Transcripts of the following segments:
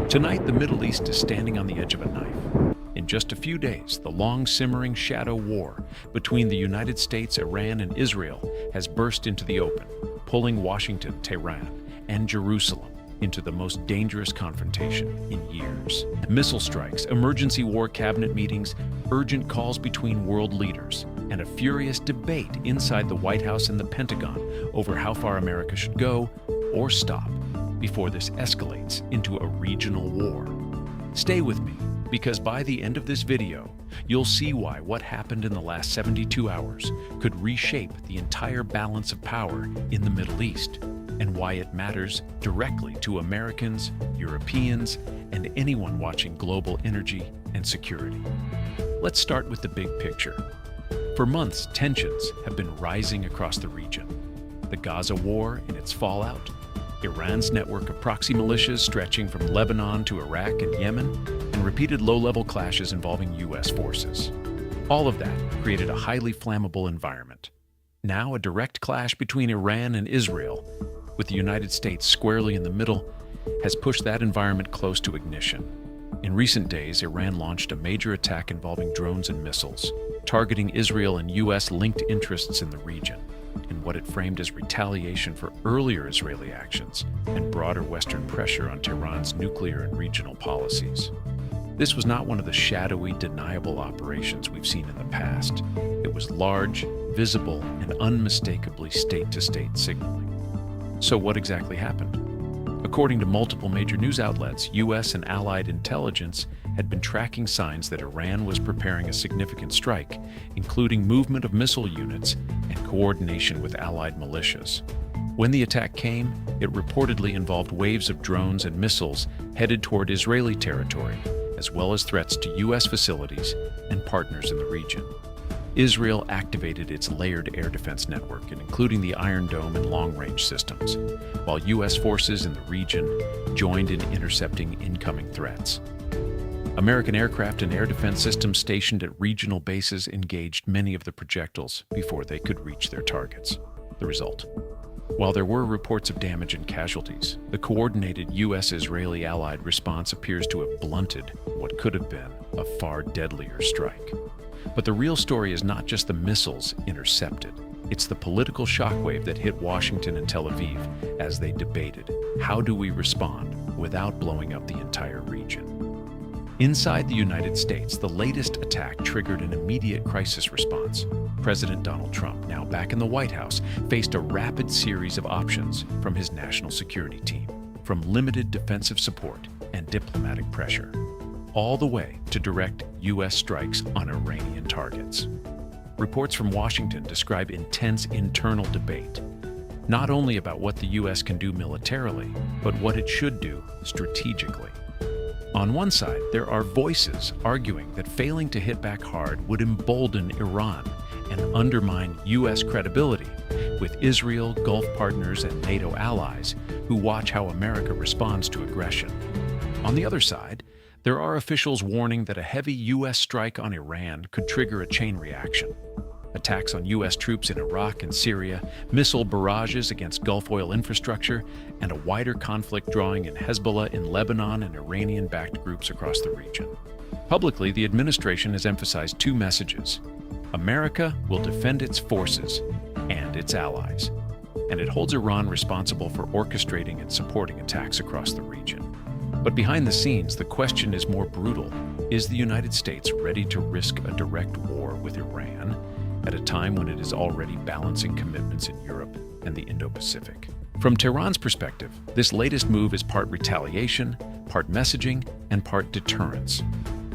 Tonight, the Middle East is standing on the edge of a knife. In just a few days, the long-simmering shadow war between the United States, Iran, and Israel has burst into the open, pulling Washington, Tehran, and Jerusalem into the most dangerous confrontation in years. Missile strikes, emergency war cabinet meetings, urgent calls between world leaders, and a furious debate inside the White House and the Pentagon over how far America should go or stop before this escalates into a regional war. Stay with me, because by the end of this video, you'll see why what happened in the last 72 hours could reshape the entire balance of power in the Middle East, and why it matters directly to Americans, Europeans, and anyone watching global energy and security. Let's start with the big picture. For months, tensions have been rising across the region. The Gaza war and its fallout, Iran's network of proxy militias stretching from Lebanon to Iraq and Yemen, and repeated low-level clashes involving U.S. forces. All of that created a highly flammable environment. Now, a direct clash between Iran and Israel, with the United States squarely in the middle, has pushed that environment close to ignition. In recent days, Iran launched a major attack involving drones and missiles, targeting Israel and U.S.-linked interests in the region, in what it framed as retaliation for earlier Israeli actions and broader Western pressure on Tehran's nuclear and regional policies. This was not one of the shadowy, deniable operations we've seen in the past. It was large, visible, and unmistakably state-to-state signaling. So what exactly happened? According to multiple major news outlets, U.S. and allied intelligence had been tracking signs that Iran was preparing a significant strike, including movement of missile units and coordination with allied militias. When the attack came, it reportedly involved waves of drones and missiles headed toward Israeli territory, as well as threats to U.S. facilities and partners in the region. Israel activated its layered air defense network, including the Iron Dome and long-range systems, while U.S. forces in the region joined in intercepting incoming threats. American aircraft and air defense systems stationed at regional bases engaged many of the projectiles before they could reach their targets. The result: while there were reports of damage and casualties, the coordinated U.S.-Israeli allied response appears to have blunted what could have been a far deadlier strike. But the real story is not just the missiles intercepted. It's the political shockwave that hit Washington and Tel Aviv as they debated, how do we respond without blowing up the entire region? Inside the United States, the latest attack triggered an immediate crisis response. President Donald Trump, now back in the White House, faced a rapid series of options from his national security team, from limited defensive support and diplomatic pressure, all the way to direct U.S. strikes on Iranian targets. Reports from Washington describe intense internal debate, not only about what the U.S. can do militarily, but what it should do strategically. On one side, there are voices arguing that failing to hit back hard would embolden Iran and undermine U.S. credibility with Israel, Gulf partners, and NATO allies who watch how America responds to aggression. On the other side, there are officials warning that a heavy U.S. strike on Iran could trigger a chain reaction. Attacks on U.S. troops in Iraq and Syria, missile barrages against Gulf oil infrastructure, and a wider conflict drawing in Hezbollah in Lebanon and Iranian-backed groups across the region. Publicly, the administration has emphasized two messages. America will defend its forces and its allies, and it holds Iran responsible for orchestrating and supporting attacks across the region. But behind the scenes, the question is more brutal. Is the United States ready to risk a direct war with Iran at a time when it is already balancing commitments in Europe and the Indo-Pacific? From Tehran's perspective, this latest move is part retaliation, part messaging, and part deterrence.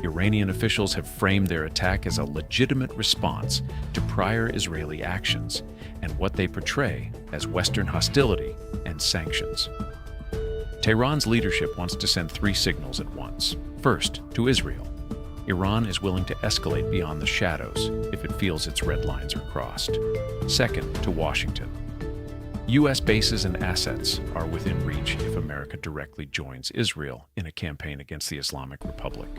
Iranian officials have framed their attack as a legitimate response to prior Israeli actions and what they portray as Western hostility and sanctions. Tehran's leadership wants to send three signals at once. First, to Israel. Iran is willing to escalate beyond the shadows if it feels its red lines are crossed. Second, to Washington. U.S. bases and assets are within reach if America directly joins Israel in a campaign against the Islamic Republic.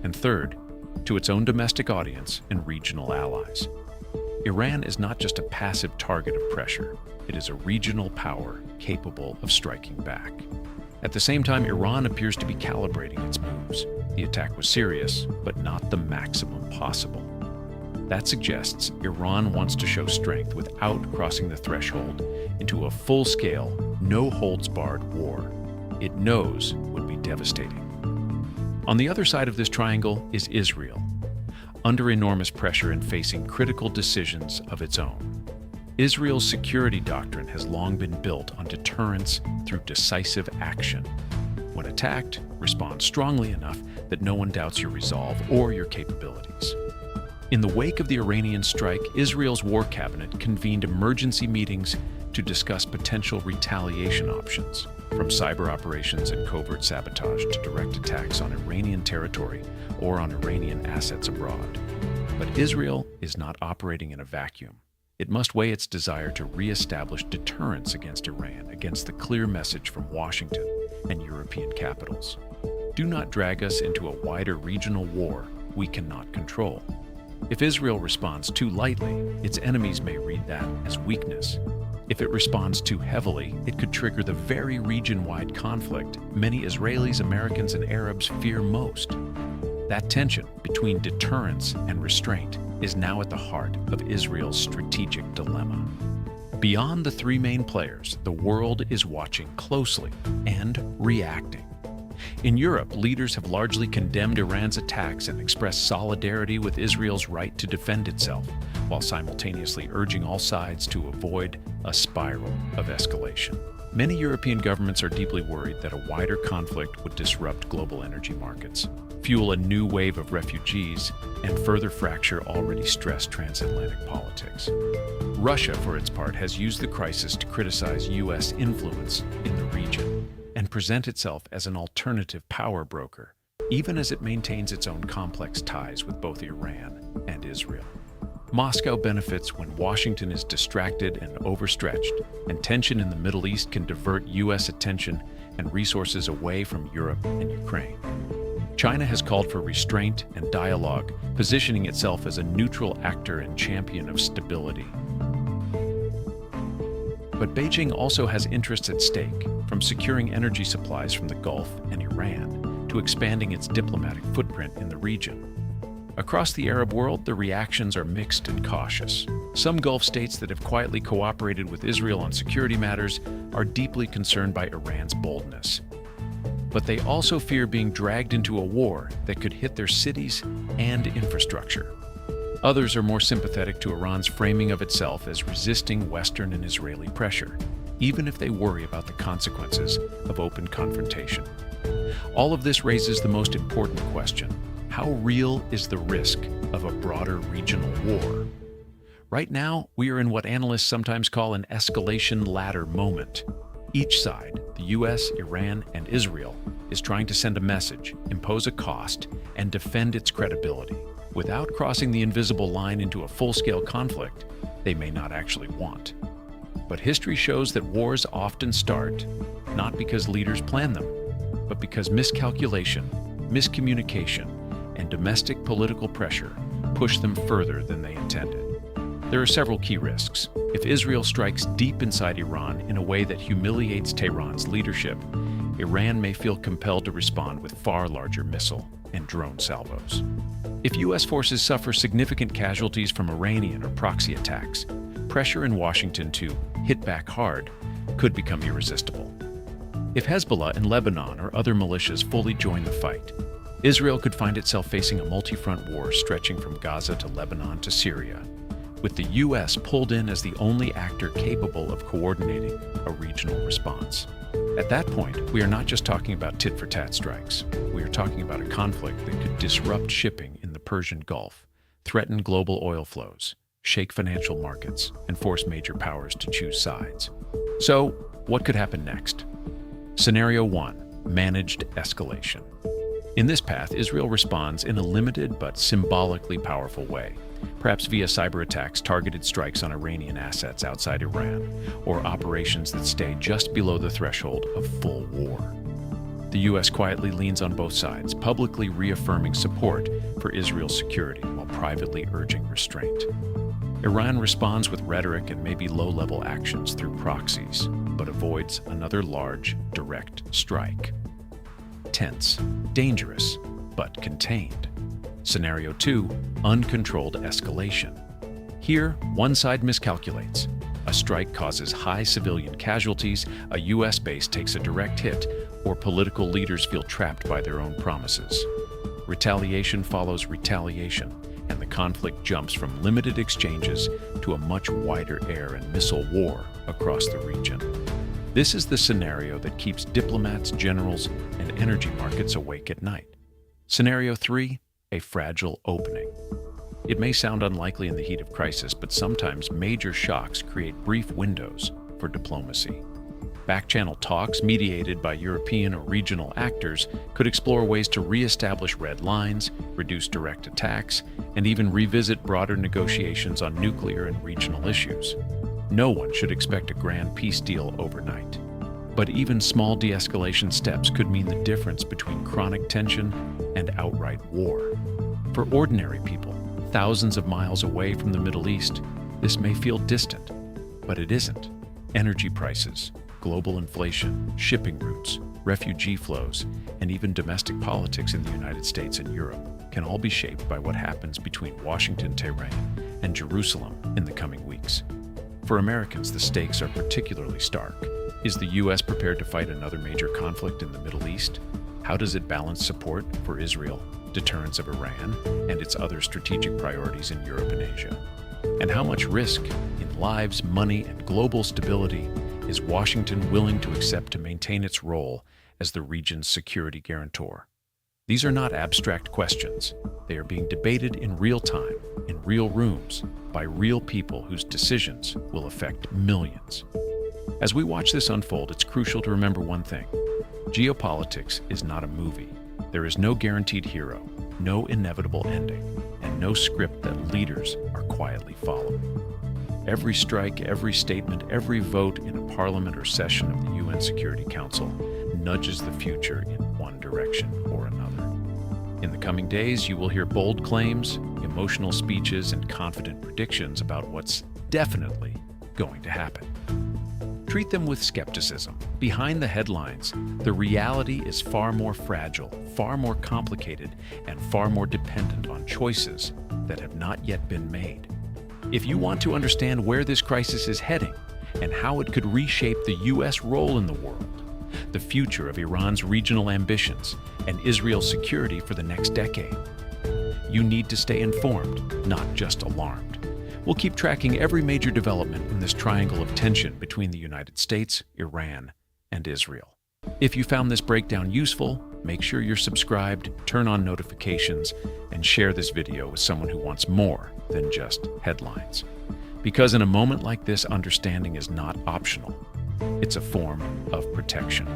And third, to its own domestic audience and regional allies. Iran is not just a passive target of pressure, it is a regional power capable of striking back. At the same time, Iran appears to be calibrating its moves. The attack was serious, but not the maximum possible. That suggests Iran wants to show strength without crossing the threshold into a full-scale, no-holds-barred war it knows would be devastating. On the other side of this triangle is Israel, under enormous pressure and facing critical decisions of its own. Israel's security doctrine has long been built on deterrence through decisive action. When attacked, respond strongly enough that no one doubts your resolve or your capabilities. In the wake of the Iranian strike, Israel's war cabinet convened emergency meetings to discuss potential retaliation options, from cyber operations and covert sabotage to direct attacks on Iranian territory or on Iranian assets abroad. But Israel is not operating in a vacuum. It must weigh its desire to re-establish deterrence against Iran against the clear message from Washington and European capitals. Do not drag us into a wider regional war we cannot control. If Israel responds too lightly, its enemies may read that as weakness. If it responds too heavily, it could trigger the very region-wide conflict many Israelis, Americans, and Arabs fear most. That tension between deterrence and restraint is now at the heart of Israel's strategic dilemma. Beyond the three main players, the world is watching closely and reacting. In Europe, leaders have largely condemned Iran's attacks and expressed solidarity with Israel's right to defend itself, while simultaneously urging all sides to avoid a spiral of escalation. Many European governments are deeply worried that a wider conflict would disrupt global energy markets, fuel a new wave of refugees, and further fracture already stressed transatlantic politics. Russia, for its part, has used the crisis to criticize U.S. influence in the region and present itself as an alternative power broker, even as it maintains its own complex ties with both Iran and Israel. Moscow benefits when Washington is distracted and overstretched, and tension in the Middle East can divert U.S. attention and resources away from Europe and Ukraine. China has called for restraint and dialogue, positioning itself as a neutral actor and champion of stability. But Beijing also has interests at stake, from securing energy supplies from the Gulf and Iran to expanding its diplomatic footprint in the region. Across the Arab world, the reactions are mixed and cautious. Some Gulf states that have quietly cooperated with Israel on security matters are deeply concerned by Iran's boldness. But they also fear being dragged into a war that could hit their cities and infrastructure. Others are more sympathetic to Iran's framing of itself as resisting Western and Israeli pressure, even if they worry about the consequences of open confrontation. All of this raises the most important question: how real is the risk of a broader regional war? Right now, we are in what analysts sometimes call an escalation ladder moment. Each side, the US, Iran, and Israel, is trying to send a message, impose a cost, and defend its credibility, without crossing the invisible line into a full-scale conflict they may not actually want. But history shows that wars often start not because leaders plan them, but because miscalculation, miscommunication, and domestic political pressure push them further than they intended. There are several key risks. If Israel strikes deep inside Iran in a way that humiliates Tehran's leadership, Iran may feel compelled to respond with far larger missile and drone salvos. If U.S. forces suffer significant casualties from Iranian or proxy attacks, pressure in Washington to hit back hard could become irresistible. If Hezbollah in Lebanon or other militias fully join the fight, Israel could find itself facing a multi-front war stretching from Gaza to Lebanon to Syria, with the U.S. pulled in as the only actor capable of coordinating a regional response. At that point, we are not just talking about tit-for-tat strikes. We are talking about a conflict that could disrupt shipping in the Persian Gulf, threaten global oil flows, shake financial markets, and force major powers to choose sides. So, what could happen next? Scenario 1: managed escalation. In this path, Israel responds in a limited but symbolically powerful way, perhaps via cyber attacks, targeted strikes on Iranian assets outside Iran, or operations that stay just below the threshold of full war. The U.S. quietly leans on both sides, publicly reaffirming support for Israel's security while privately urging restraint. Iran responds with rhetoric and maybe low-level actions through proxies, but avoids another large, direct strike. Tense, dangerous, but contained. Scenario 2, uncontrolled escalation. Here, one side miscalculates. A strike causes high civilian casualties, a U.S. base takes a direct hit, or political leaders feel trapped by their own promises. Retaliation follows retaliation, and the conflict jumps from limited exchanges to a much wider air and missile war across the region. This is the scenario that keeps diplomats, generals, and energy markets awake at night. Scenario 3, a fragile opening. It may sound unlikely in the heat of crisis, but sometimes major shocks create brief windows for diplomacy. Back-channel talks, mediated by European or regional actors, could explore ways to re-establish red lines, reduce direct attacks, and even revisit broader negotiations on nuclear and regional issues. No one should expect a grand peace deal overnight. But even small de-escalation steps could mean the difference between chronic tension and outright war. For ordinary people, thousands of miles away from the Middle East, this may feel distant, but it isn't. Energy prices, global inflation, shipping routes, refugee flows, and even domestic politics in the United States and Europe can all be shaped by what happens between Washington, Tehran, and Jerusalem in the coming weeks. For Americans, the stakes are particularly stark. Is the U.S. prepared to fight another major conflict in the Middle East? How does it balance support for Israel, deterrence of Iran, and its other strategic priorities in Europe and Asia? And how much risk in lives, money, and global stability is Washington willing to accept to maintain its role as the region's security guarantor? These are not abstract questions. They are being debated in real time, in real rooms, by real people whose decisions will affect millions. As we watch this unfold, it's crucial to remember one thing. Geopolitics is not a movie. There is no guaranteed hero, no inevitable ending, and no script that leaders are quietly following. Every strike, every statement, every vote in a parliament or session of the UN Security Council nudges the future in one direction or another. In the coming days, you will hear bold claims, emotional speeches, and confident predictions about what's definitely going to happen. Treat them with skepticism. Behind the headlines, the reality is far more fragile, far more complicated, and far more dependent on choices that have not yet been made. If you want to understand where this crisis is heading and how it could reshape the U.S. role in the world, the future of Iran's regional ambitions, and Israel's security for the next decade, you need to stay informed, not just alarmed. We'll keep tracking every major development in this triangle of tension between the United States, Iran, and Israel. If you found this breakdown useful, make sure you're subscribed, turn on notifications, and share this video with someone who wants more than just headlines. Because in a moment like this, understanding is not optional. It's a form of protection.